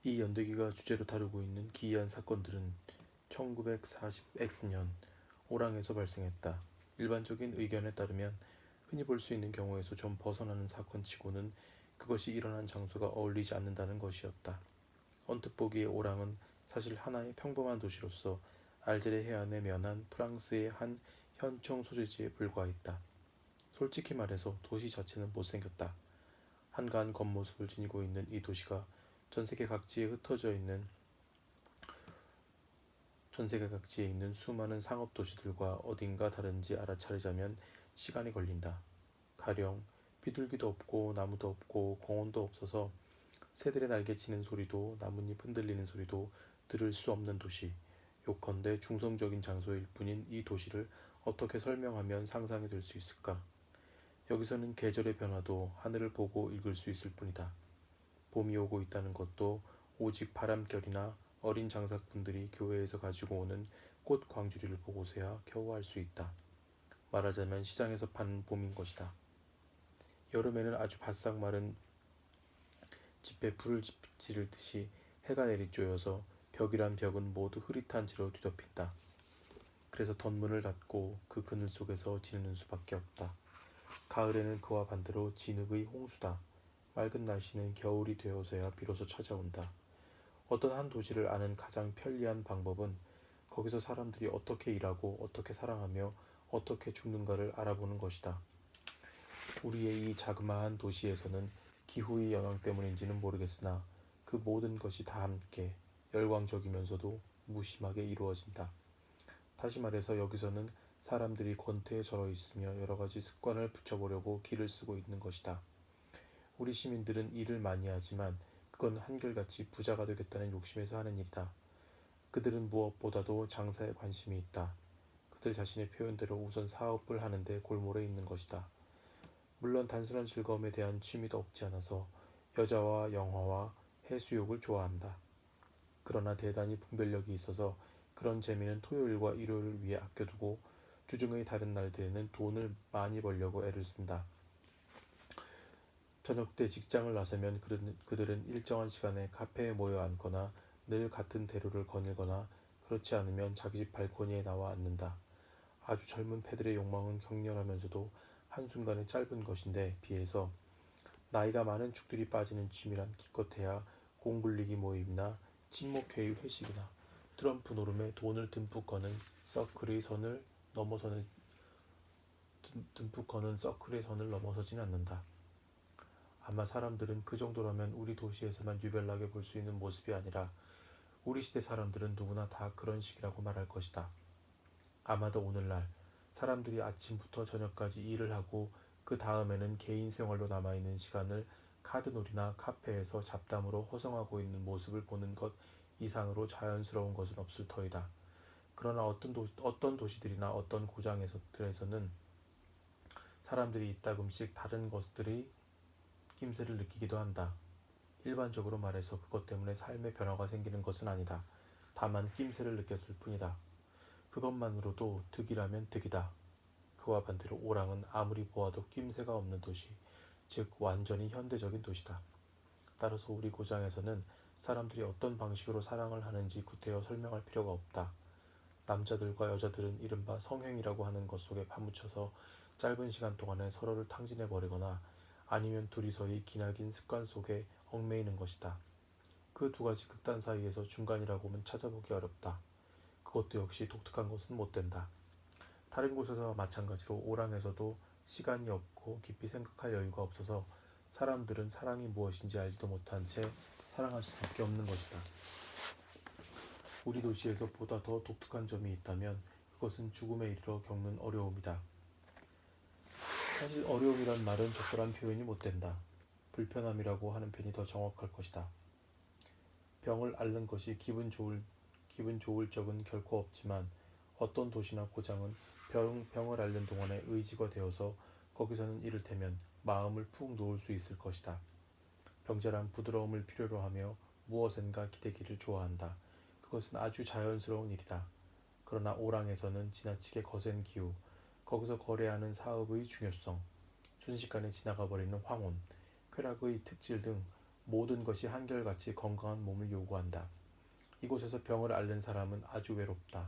이 연대기가 주제로 다루고 있는 기이한 사건들은 1940X년 오랑에서 발생했다. 일반적인 의견에 따르면 흔히 볼 수 있는 경우에서 좀 벗어나는 사건치고는 그것이 일어난 장소가 어울리지 않는다는 것이었다. 언뜻 보기에 오랑은 사실 하나의 평범한 도시로서 알제리 해안에 면한 프랑스의 한 현청 소재지에 불과했다. 솔직히 말해서 도시 자체는 못생겼다. 한가한 겉모습을 지니고 있는 이 도시가 전 세계 각지에 흩어져 있는 전 세계 각지에 있는 수많은 상업 도시들과 어딘가 다른지 알아차리자면 시간이 걸린다. 가령 비둘기도 없고 나무도 없고 공원도 없어서 새들의 날개치는 소리도 나뭇잎 흔들리는 소리도 들을 수 없는 도시. 요컨대 중성적인 장소일 뿐인 이 도시를 어떻게 설명하면 상상이 될 수 있을까? 여기서는 계절의 변화도 하늘을 보고 읽을 수 있을 뿐이다. 봄이 오고 있다는 것도 오직 바람결이나 어린 장사꾼들이 교회에서 가지고 오는 꽃 광주리를 보고서야 겨우 알 수 있다. 말하자면 시장에서 파는 봄인 것이다. 여름에는 아주 바싹 마른 집에 불을 지르듯이 해가 내리쬐어서 벽이란 벽은 모두 흐릿한 지로 뒤덮인다. 그래서 덧문을 닫고 그 그늘 속에서 지내는 수밖에 없다. 가을에는 그와 반대로 진흙의 홍수다. 맑은 날씨는 겨울이 되어서야 비로소 찾아온다. 어떤 한 도시를 아는 가장 편리한 방법은 거기서 사람들이 어떻게 일하고 어떻게 사랑하며 어떻게 죽는가를 알아보는 것이다. 우리의 이 자그마한 도시에서는 기후의 영향 때문인지는 모르겠으나 그 모든 것이 다 함께 열광적이면서도 무심하게 이루어진다. 다시 말해서 여기서는 사람들이 권태에 절어 있으며 여러 가지 습관을 붙여보려고 기를 쓰고 있는 것이다. 우리 시민들은 일을 많이 하지만 그건 한결같이 부자가 되겠다는 욕심에서 하는 일이다. 그들은 무엇보다도 장사에 관심이 있다. 그들 자신의 표현대로 우선 사업을 하는데 골몰해 있는 것이다. 물론 단순한 즐거움에 대한 취미도 없지 않아서 여자와 영화와 해수욕을 좋아한다. 그러나 대단히 분별력이 있어서 그런 재미는 토요일과 일요일을 위해 아껴두고 주중의 다른 날들에는 돈을 많이 벌려고 애를 쓴다. 저녁 때 직장을 나서면 그들은 일정한 시간에 카페에 모여 앉거나 늘 같은 대로를 거닐거나 그렇지 않으면 자기 집 발코니에 나와 앉는다. 아주 젊은 패들의 욕망은 격렬하면서도 한순간의 짧은 것인데 비해서 나이가 많은 축들이 빠지는 취미란 기껏해야 공굴리기 모임이나 친목회의 회식이나 트럼프 노름에 돈을 듬뿍 거는 서클의 선을 넘어서진 않는다. 아마 사람들은 그 정도라면 우리 도시에서만 유별나게 볼 수 있는 모습이 아니라 우리 시대 사람들은 누구나 다 그런 식이라고 말할 것이다. 아마도 오늘날 사람들이 아침부터 저녁까지 일을 하고 그 다음에는 개인 생활로 남아있는 시간을 카드놀이나 카페에서 잡담으로 허송하고 있는 모습을 보는 것 이상으로 자연스러운 것은 없을 터이다. 그러나 어떤 도시들이나 어떤 고장에서들에서는 사람들이 이따금씩 다른 것들이 낌새를 느끼기도 한다. 일반적으로 말해서 그것 때문에 삶의 변화가 생기는 것은 아니다. 다만 낌새를 느꼈을 뿐이다. 그것만으로도 득이라면 득이다. 그와 반대로 오랑은 아무리 보아도 낌새가 없는 도시, 즉 완전히 현대적인 도시다. 따라서 우리 고장에서는 사람들이 어떤 방식으로 사랑을 하는지 구태여 설명할 필요가 없다. 남자들과 여자들은 이른바 성행이라고 하는 것 속에 파묻혀서 짧은 시간 동안에 서로를 탕진해버리거나 아니면 둘이서의 기나긴 습관 속에 얽매이는 것이다. 그 두 가지 극단 사이에서 중간이라고는 찾아보기 어렵다. 그것도 역시 독특한 것은 못 된다. 다른 곳에서와 마찬가지로 오랑에서도 시간이 없고 깊이 생각할 여유가 없어서 사람들은 사랑이 무엇인지 알지도 못한 채 사랑할 수밖에 없는 것이다. 우리 도시에서 보다 더 독특한 점이 있다면 그것은 죽음에 이르러 겪는 어려움이다. 사실 어려움이란 말은 적절한 표현이 못 된다. 불편함이라고 하는 편이 더 정확할 것이다. 병을 앓는 것이 기분 좋을 적은 결코 없지만 어떤 도시나 고장은 병을 앓는 동안에 의지가 되어서 거기서는 이를테면 마음을 푹 놓을 수 있을 것이다. 병자란 부드러움을 필요로 하며 무엇엔가 기대기를 좋아한다. 그것은 아주 자연스러운 일이다. 그러나 오랑에서는 지나치게 거센 기후, 거기서 거래하는 사업의 중요성, 순식간에 지나가 버리는 황혼, 쾌락의 특질 등 모든 것이 한결같이 건강한 몸을 요구한다. 이곳에서 병을 앓는 사람은 아주 외롭다.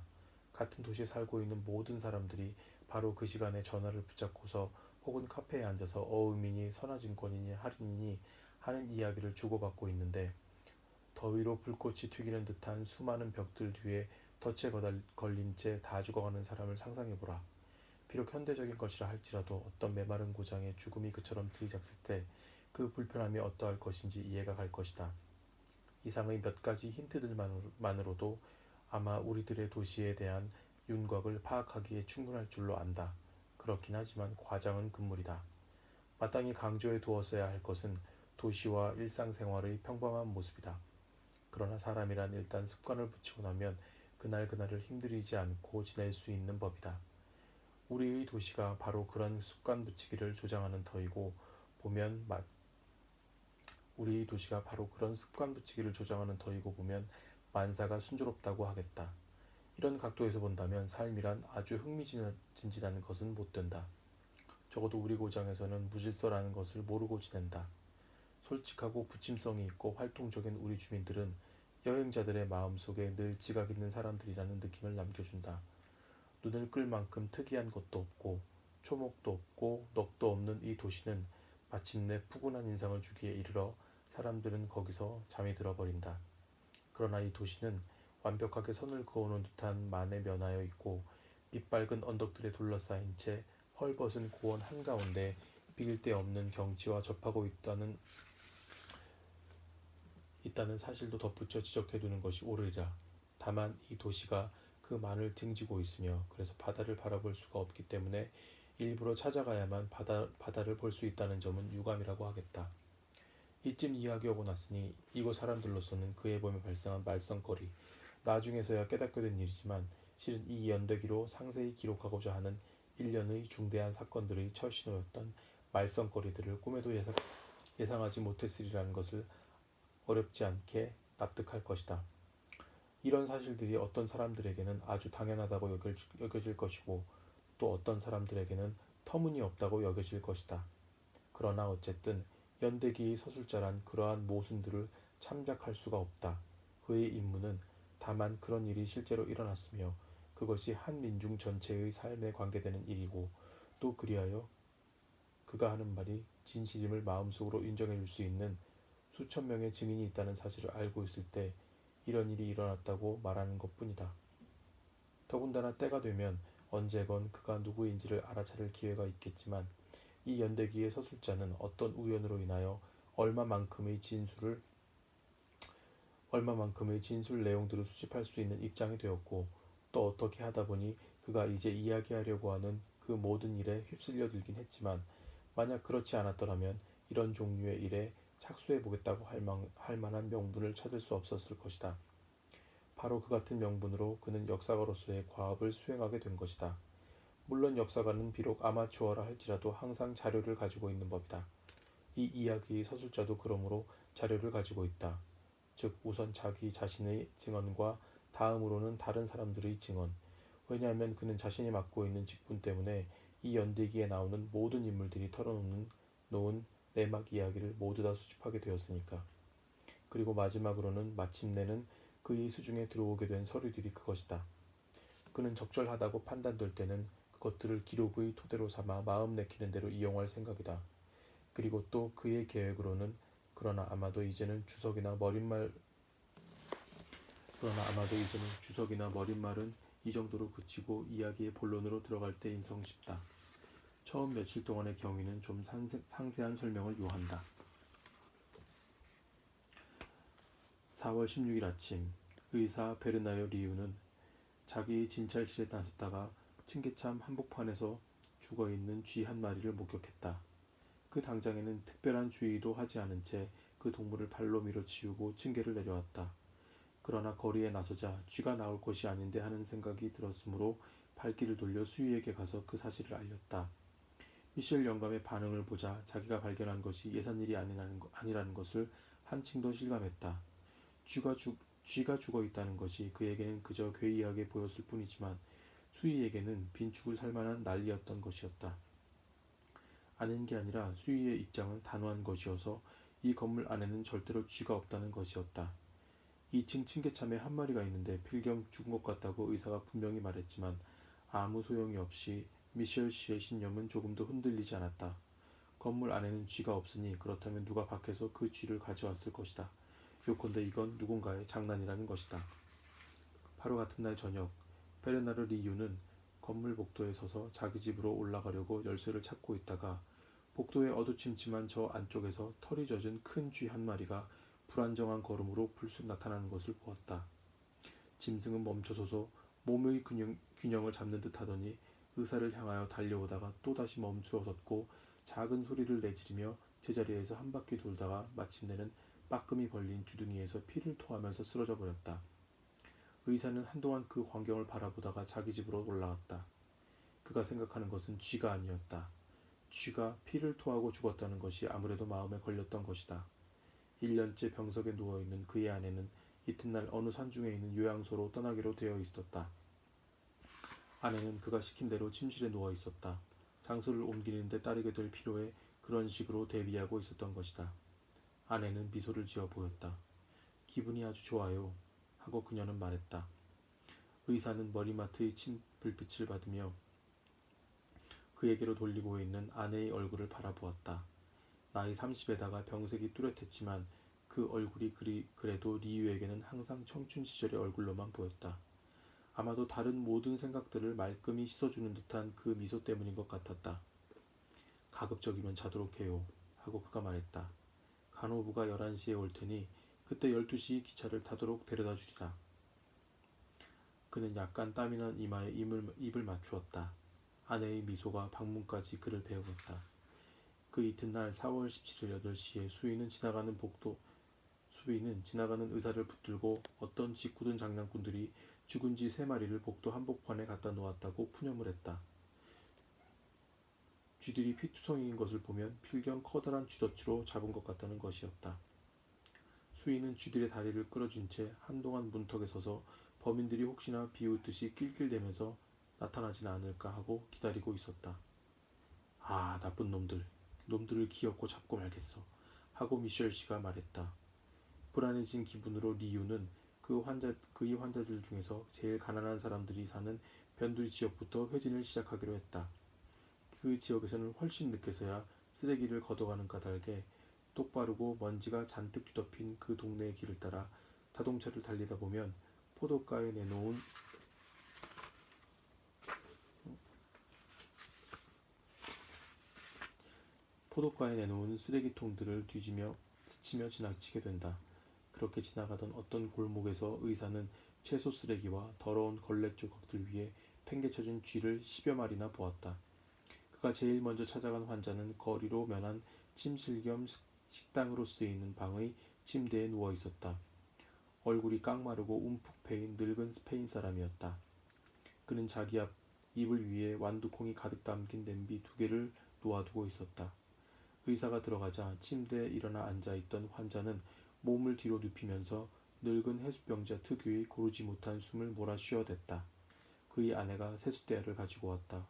같은 도시에 살고 있는 모든 사람들이 바로 그 시간에 전화를 붙잡고서 혹은 카페에 앉아서 어음이니 선화증권이니 할인이니 하는 이야기를 주고받고 있는데, 더위로 불꽃이 튀기는 듯한 수많은 벽들 뒤에 덫에 걸린 채 다 죽어가는 사람을 상상해보라. 비록 현대적인 것이라 할지라도 어떤 메마른 고장에 죽음이 그처럼 들이닥칠 때 그 불편함이 어떠할 것인지 이해가 갈 것이다. 이상의 몇 가지 힌트들만으로도 아마 우리들의 도시에 대한 윤곽을 파악하기에 충분할 줄로 안다. 그렇긴 하지만 과장은 금물이다. 마땅히 강조해 두었어야 할 것은 도시와 일상생활의 평범한 모습이다. 그러나 사람이란 일단 습관을 붙이고 나면 그날그날을 힘들이지 않고 지낼 수 있는 법이다. 우리의 도시가 바로 그런 습관 붙이기를 조장하는 터이고 보면 우리의 도시가 바로 그런 습관 붙이기를 조장하는 터이고 보면 만사가 순조롭다고 하겠다. 이런 각도에서 본다면 삶이란 아주 흥미진진한 것은 못 된다. 적어도 우리 고장에서는 무질서라는 것을 모르고 지낸다. 솔직하고 부침성이 있고 활동적인 우리 주민들은 여행자들의 마음속에 늘 지각 있는 사람들이라는 느낌을 남겨준다. 눈을 끌 만큼 특이한 것도 없고 초목도 없고 넋도 없는 이 도시는 마침내 푸근한 인상을 주기에 이르러 사람들은 거기서 잠이 들어버린다. 그러나 이 도시는 완벽하게 선을 그어놓은 듯한 만에 면하여 있고 빛밝은 언덕들에 둘러싸인 채 헐벗은 고원 한가운데 비길 데 없는 경치와 접하고 있다는 사실도 덧붙여 지적해두는 것이 옳으리라. 다만 이 도시가 그 만을 등지고 있으며 그래서 바다를 바라볼 수가 없기 때문에 일부러 찾아가야만 바다를 볼 수 있다는 점은 유감이라고 하겠다. 이쯤 이야기하고 났으니 이곳 사람들로서는 그에 보면 발생한 말썽거리, 나중에서야 깨닫게 된 일이지만 실은 이 연대기로 상세히 기록하고자 하는 일련의 중대한 사건들의 첫 신호였던 말썽거리들을 꿈에도 예상하지 못했으리라는 것을 어렵지 않게 납득할 것이다. 이런 사실들이 어떤 사람들에게는 아주 당연하다고 여겨질 것이고 또 어떤 사람들에게는 터무니없다고 여겨질 것이다. 그러나 어쨌든 연대기의 서술자란 그러한 모순들을 참작할 수가 없다. 그의 임무는 다만 그런 일이 실제로 일어났으며 그것이 한 민중 전체의 삶에 관계되는 일이고 또 그리하여 그가 하는 말이 진실임을 마음속으로 인정해 줄 수 있는 수천 명의 증인이 있다는 사실을 알고 있을 때 이런 일이 일어났다고 말하는 것뿐이다. 더군다나 때가 되면 언제건 그가 누구인지를 알아차릴 기회가 있겠지만 이 연대기의 서술자는 어떤 우연으로 인하여 얼마만큼의 진술 내용들을 수집할 수 있는 입장이 되었고 또 어떻게 하다 보니 그가 이제 이야기하려고 하는 그 모든 일에 휩쓸려 들긴 했지만 만약 그렇지 않았더라면 이런 종류의 일에 착수해 보겠다고 할 만한 명분을 찾을 수 없었을 것이다. 바로 그 같은 명분으로 그는 역사가로서의 과업을 수행하게 된 것이다. 물론 역사가는 비록 아마추어라 할지라도 항상 자료를 가지고 있는 법이다. 이 이야기의 서술자도 그러므로 자료를 가지고 있다. 즉 우선 자기 자신의 증언과 다음으로는 다른 사람들의 증언. 왜냐하면 그는 자신이 맡고 있는 직분 때문에 이 연대기에 나오는 모든 인물들이 털어놓은 내막 이야기를 모두 다 수집하게 되었으니까. 그리고 마침내는 그의 수중에 들어오게 된 서류들이 그것이다. 그는 적절하다고 판단될 때는 그것들을 기록의 토대로 삼아 마음 내키는 대로 이용할 생각이다. 그리고 또 그의 계획으로는 그러나 아마도 이제는 주석이나 머릿말은 이 정도로 그치고 이야기의 본론으로 들어갈 때인성 싶다. 처음 며칠 동안의 경위는 좀 상세한 설명을 요한다. 4월 16일 아침, 의사 베르나요 리우는 자기의 진찰실에 나섰다가 층계참 한복판에서 죽어있는 쥐 한 마리를 목격했다. 그 당장에는 특별한 주의도 하지 않은 채 그 동물을 발로 밀어치우고 층계를 내려왔다. 그러나 거리에 나서자 쥐가 나올 것이 아닌데 하는 생각이 들었으므로 발길을 돌려 수위에게 가서 그 사실을 알렸다. 미셸 영감의 반응을 보자 자기가 발견한 것이 예산일이 아니라는 것을 한층 더 실감했다. 쥐가 죽어 있다는 것이 그에게는 그저 괴이하게 보였을 뿐이지만 수희에게는 빈축을 살만한 난리였던 것이었다. 아닌 게 아니라 수희의 입장은 단호한 것이어서 이 건물 안에는 절대로 쥐가 없다는 것이었다. 2층 층계참에 한 마리가 있는데 필경 죽은 것 같다고 의사가 분명히 말했지만 아무 소용이 없이 미셸 씨의 신념은 조금도 흔들리지 않았다. 건물 안에는 쥐가 없으니 그렇다면 누가 밖에서 그 쥐를 가져왔을 것이다. 요컨대 이건 누군가의 장난이라는 것이다. 바로 같은 날 저녁, 베르나르 리유는 건물 복도에 서서 자기 집으로 올라가려고 열쇠를 찾고 있다가 복도의 어두침침한 저 안쪽에서 털이 젖은 큰 쥐 한 마리가 불안정한 걸음으로 불쑥 나타나는 것을 보았다. 짐승은 멈춰서서 몸의 균형을 잡는 듯 하더니 의사를 향하여 달려오다가 또다시 멈추어 섰고 작은 소리를 내지르며 제자리에서 한 바퀴 돌다가 마침내는 빠끔히 벌린 주둥이에서 피를 토하면서 쓰러져 버렸다. 의사는 한동안 그 광경을 바라보다가 자기 집으로 올라갔다. 그가 생각하는 것은 쥐가 아니었다. 쥐가 피를 토하고 죽었다는 것이 아무래도 마음에 걸렸던 것이다. 1년째 병석에 누워있는 그의 아내는 이튿날 어느 산중에 있는 요양소로 떠나기로 되어 있었다. 아내는 그가 시킨 대로 침실에 누워 있었다. 장소를 옮기는데 따르게 될 필요에 그런 식으로 대비하고 있었던 것이다. 아내는 미소를 지어 보였다. 기분이 아주 좋아요. 하고 그녀는 말했다. 의사는 머리맡의 불빛을 받으며 그에게로 돌리고 있는 아내의 얼굴을 바라보았다. 나이 30에다가 병색이 뚜렷했지만 그 얼굴이 그래도 리유에게는 항상 청춘 시절의 얼굴로만 보였다. 아마도 다른 모든 생각들을 말끔히 씻어주는 듯한 그 미소 때문인 것 같았다. 가급적이면 자도록 해요. 하고 그가 말했다. 간호부가 11시에 올 테니 그때 12시 기차를 타도록 데려다 주리라. 그는 약간 땀이 난 이마에 입을 맞추었다. 아내의 미소가 방문까지 그를 배웠다. 그 이튿날 4월 17일 8시에 수위는 지나가는 의사를 붙들고 어떤 짓궂은 장난꾼들이 죽은 쥐 3마리를 복도 한복판에 갖다 놓았다고 푸념을 했다. 쥐들이 피투성이인 것을 보면 필경 커다란 쥐덫으로 잡은 것 같다는 것이었다. 수위는 쥐들의 다리를 끌어준 채 한동안 문턱에 서서 범인들이 혹시나 비웃듯이 낄낄대면서 나타나진 않을까 하고 기다리고 있었다. 아, 나쁜 놈들. 놈들을 기어코 잡고 말겠어. 하고 미셸 씨가 말했다. 불안해진 기분으로 리유는 그의 환자들 중에서 제일 가난한 사람들이 사는 변두리 지역부터 회진을 시작하기로 했다. 그 지역에서는 훨씬 늦게서야 쓰레기를 걷어가는 까닭에 똑바르고 먼지가 잔뜩 뒤덮인 그 동네의 길을 따라 자동차를 달리다 보면 포도가에 내놓은 쓰레기통들을 뒤지며 스치며 지나치게 된다. 그렇게 지나가던 어떤 골목에서 의사는 채소 쓰레기와 더러운 걸레 조각들 위에 팽개쳐진 쥐를 10여 마리나 보았다. 그가 제일 먼저 찾아간 환자는 거리로 면한 침실 겸 식당으로 쓰이는 방의 침대에 누워 있었다. 얼굴이 깡마르고 움푹 패인 늙은 스페인 사람이었다. 그는 자기 앞 이불 위에 완두콩이 가득 담긴 냄비 2개를 놓아두고 있었다. 의사가 들어가자 침대에 일어나 앉아있던 환자는 몸을 뒤로 눕히면서 늙은 해수병자 특유의 고르지 못한 숨을 몰아 쉬어댔다. 그의 아내가 세숫대야를 가지고 왔다.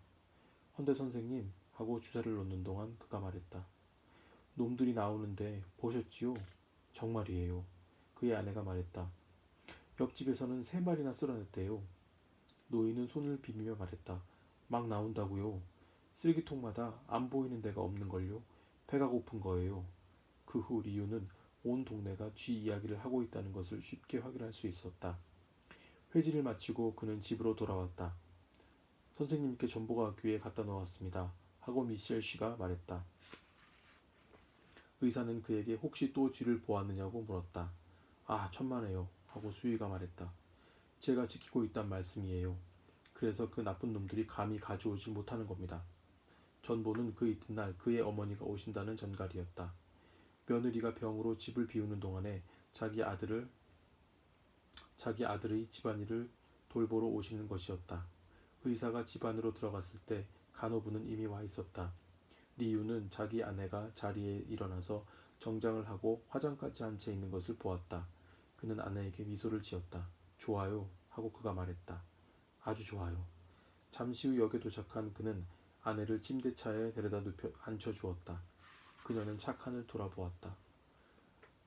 헌데 선생님 하고 주사를 놓는 동안 그가 말했다. 놈들이 나오는데 보셨지요? 정말이에요. 그의 아내가 말했다. 옆집에서는 3마리나 쓸어냈대요. 노인은 손을 비비며 말했다. 막 나온다고요. 쓰레기통마다 안 보이는 데가 없는걸요. 배가 고픈 거예요. 그 후 리유는 온 동네가 쥐 이야기를 하고 있다는 것을 쉽게 확인할 수 있었다. 회지를 마치고 그는 집으로 돌아왔다. 선생님께 전보가 귀에 갖다 놓았습니다. 하고 미셸 씨가 말했다. 의사는 그에게 혹시 또 쥐를 보았느냐고 물었다. 아, 천만에요. 하고 수위가 말했다. 제가 지키고 있단 말씀이에요. 그래서 그 나쁜 놈들이 감히 가져오지 못하는 겁니다. 전보는 그 이튿날 그의 어머니가 오신다는 전갈이었다. 며느리가 병으로 집을 비우는 동안에 자기 아들의 집안일을 돌보러 오시는 것이었다. 의사가 집 안으로 들어갔을 때 간호부는 이미 와 있었다. 리유는 자기 아내가 자리에 일어나서 정장을 하고 화장까지 한 채 있는 것을 보았다. 그는 아내에게 미소를 지었다. 좋아요. 하고 그가 말했다. 아주 좋아요. 잠시 후 역에 도착한 그는 아내를 침대차에 데려다 앉혀주었다. 그녀는 착한을 돌아보았다.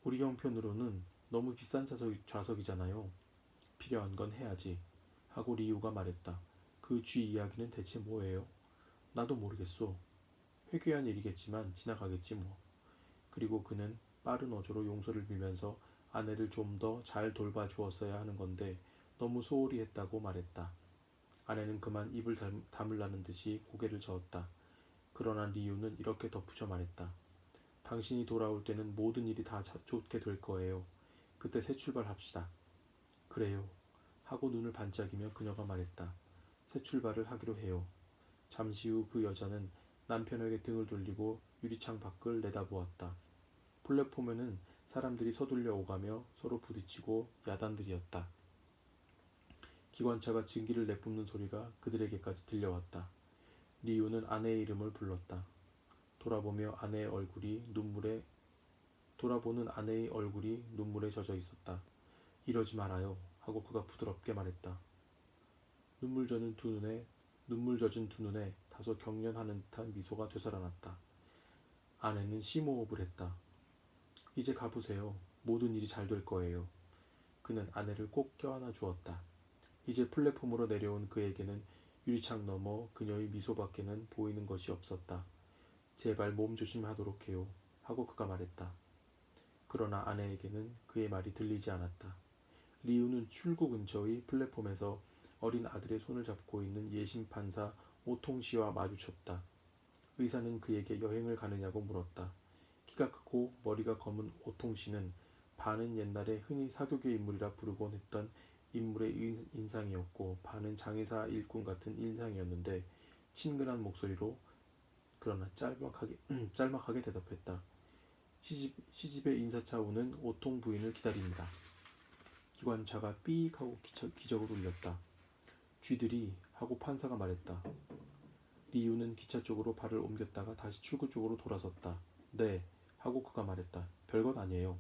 우리 형편으로는 너무 비싼 좌석이잖아요. 필요한 건 해야지. 하고 리우가 말했다. 그 쥐 이야기는 대체 뭐예요? 나도 모르겠소. 회귀한 일이겠지만 지나가겠지 뭐. 그리고 그는 빠른 어조로 용서를 빌면서 아내를 좀 더 잘 돌봐주었어야 하는 건데 너무 소홀히 했다고 말했다. 아내는 그만 입을 다물라는 듯이 고개를 저었다. 그러나 리우는 이렇게 덧붙여 말했다. 당신이 돌아올 때는 모든 일이 다 좋게 될 거예요. 그때 새 출발합시다. 그래요. 하고 눈을 반짝이며 그녀가 말했다. 새 출발을 하기로 해요. 잠시 후 그 여자는 남편에게 등을 돌리고 유리창 밖을 내다보았다. 플랫폼에는 사람들이 서둘려 오가며 서로 부딪히고 야단들이었다. 기관차가 증기를 내뿜는 소리가 그들에게까지 들려왔다. 리우는 아내의 이름을 불렀다. 돌아보며 아내의 얼굴이 눈물에 돌아보는 아내의 얼굴이 눈물에 젖어 있었다. 이러지 말아요. 하고 그가 부드럽게 말했다. 눈물 젖은 두 눈에 다소 경련하는 듯한 미소가 되살아났다. 아내는 심호흡을 했다. 이제 가보세요. 모든 일이 잘 될 거예요. 그는 아내를 꼭 껴안아 주었다. 이제 플랫폼으로 내려온 그에게는 유리창 너머 그녀의 미소밖에는 보이는 것이 없었다. 제발 몸 조심하도록 해요. 하고 그가 말했다. 그러나 아내에게는 그의 말이 들리지 않았다. 리우는 출구 근처의 플랫폼에서 어린 아들의 손을 잡고 있는 예심 판사 오통 씨와 마주쳤다. 의사는 그에게 여행을 가느냐고 물었다. 키가 크고 머리가 검은 오통 씨는 반은 옛날에 흔히 사교계 인물이라 부르곤 했던 인물의 인상이었고 반은 장의사 일꾼 같은 인상이었는데 친근한 목소리로 그러나 짤막하게 대답했다. 시집의 인사차 오는 오통 부인을 기다립니다. 기관차가 삐익 하고 기적을 울렸다. 쥐들이 하고 판사가 말했다. 리우는 기차 쪽으로 발을 옮겼다가 다시 출구 쪽으로 돌아섰다. 네, 하고 그가 말했다. 별것 아니에요.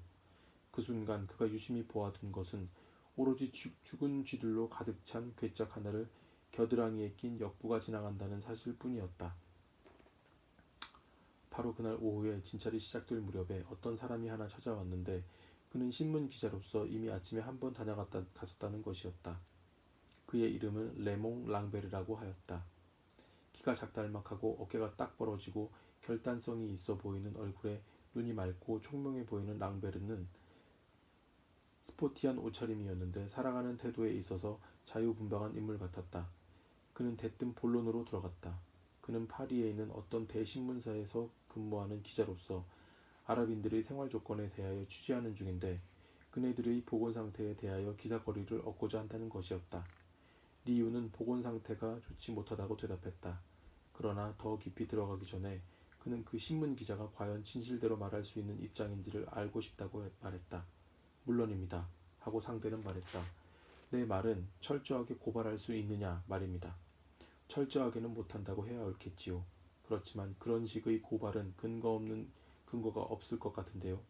그 순간 그가 유심히 보아둔 것은 오로지 죽은 쥐들로 가득 찬 괴짝 하나를 겨드랑이에 낀 역부가 지나간다는 사실뿐이었다. 바로 그날 오후에 진찰이 시작될 무렵에 어떤 사람이 하나 찾아왔는데 그는 신문 기자로서 이미 아침에 한 번 갔었다는 것이었다. 그의 이름은 레몽 랑베르라고 하였다. 키가 작달막하고 어깨가 딱 벌어지고 결단성이 있어 보이는 얼굴에 눈이 맑고 총명해 보이는 랑베르는 스포티한 옷차림이었는데 살아가는 태도에 있어서 자유분방한 인물 같았다. 그는 대뜸 본론으로 들어갔다. 그는 파리에 있는 어떤 대신문사에서 근무하는 기자로서 아랍인들의 생활 조건에 대하여 취재하는 중인데 그네들의 보건 상태에 대하여 기사거리를 얻고자 한다는 것이었다. 리우는 보건 상태가 좋지 못하다고 대답했다. 그러나 더 깊이 들어가기 전에 그는 그 신문 기자가 과연 진실대로 말할 수 있는 입장인지를 알고 싶다고 말했다. 물론입니다. 하고 상대는 말했다. 내 말은 철저하게 고발할 수 있느냐 말입니다. 철저하게는 못한다고 해야 옳겠지요. 그렇지만 그런 식의 고발은 근거가 없을 것 같은데요.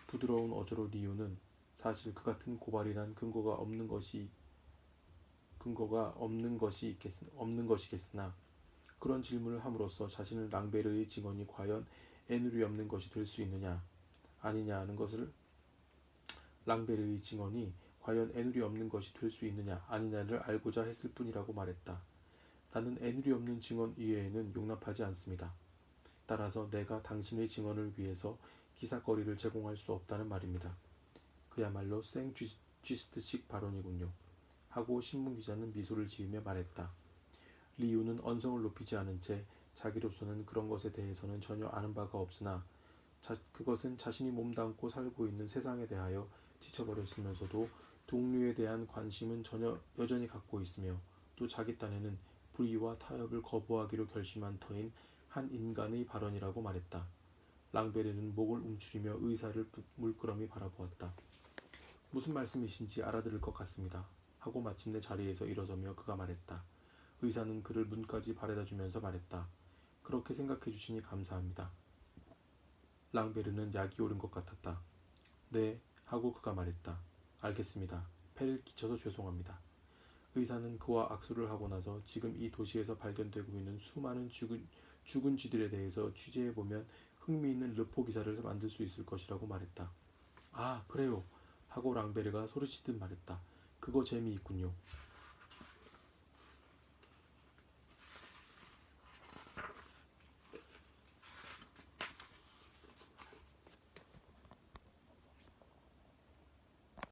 부드러운 어조로 리우는 사실 그 같은 고발이란 없는 것이겠으나 그런 질문을 함으로써 자신을 랑베르의 증언이 과연 애누리 없는 것이 될 수 있느냐 아니냐 하는 것을 랑베르의 증언이 과연 애누리 없는 것이 될 수 있느냐 아니냐를 알고자 했을 뿐이라고 말했다. 나는 애누리 없는 증언 이외에는 용납하지 않습니다. 따라서 내가 당신의 증언을 위해서 기사거리를 제공할 수 없다는 말입니다. 그야말로 생쥐스트식 발언이군요. 하고 신문기자는 미소를 지으며 말했다. 리우는 언성을 높이지 않은 채 자기로서는 그런 것에 대해서는 전혀 아는 바가 없으나 그것은 자신이 몸담고 살고 있는 세상에 대하여 지쳐버렸으면서도 동료에 대한 관심은 여전히 갖고 있으며 또 자기 딴에는 불의와 타협을 거부하기로 결심한 터인 한 인간의 발언이라고 말했다. 랑베르는 목을 움츠리며 의사를 물끄러미 바라보았다. 무슨 말씀이신지 알아들을 것 같습니다. 하고 마침내 자리에서 일어서며 그가 말했다. 의사는 그를 문까지 바래다주면서 말했다. 그렇게 생각해 주시니 감사합니다. 랑베르는 약이 오른 것 같았다. 네, 하고 그가 말했다. 알겠습니다. 폐를 끼쳐서 죄송합니다. 의사는 그와 악수를 하고 나서 지금 이 도시에서 발견되고 있는 수많은 죽은 쥐들에 대해서 취재해보면 흥미있는 르포 기사를 만들 수 있을 것이라고 말했다. 아, 그래요. 하고 랑베르가 소리치듯 말했다. 그거 재미있군요.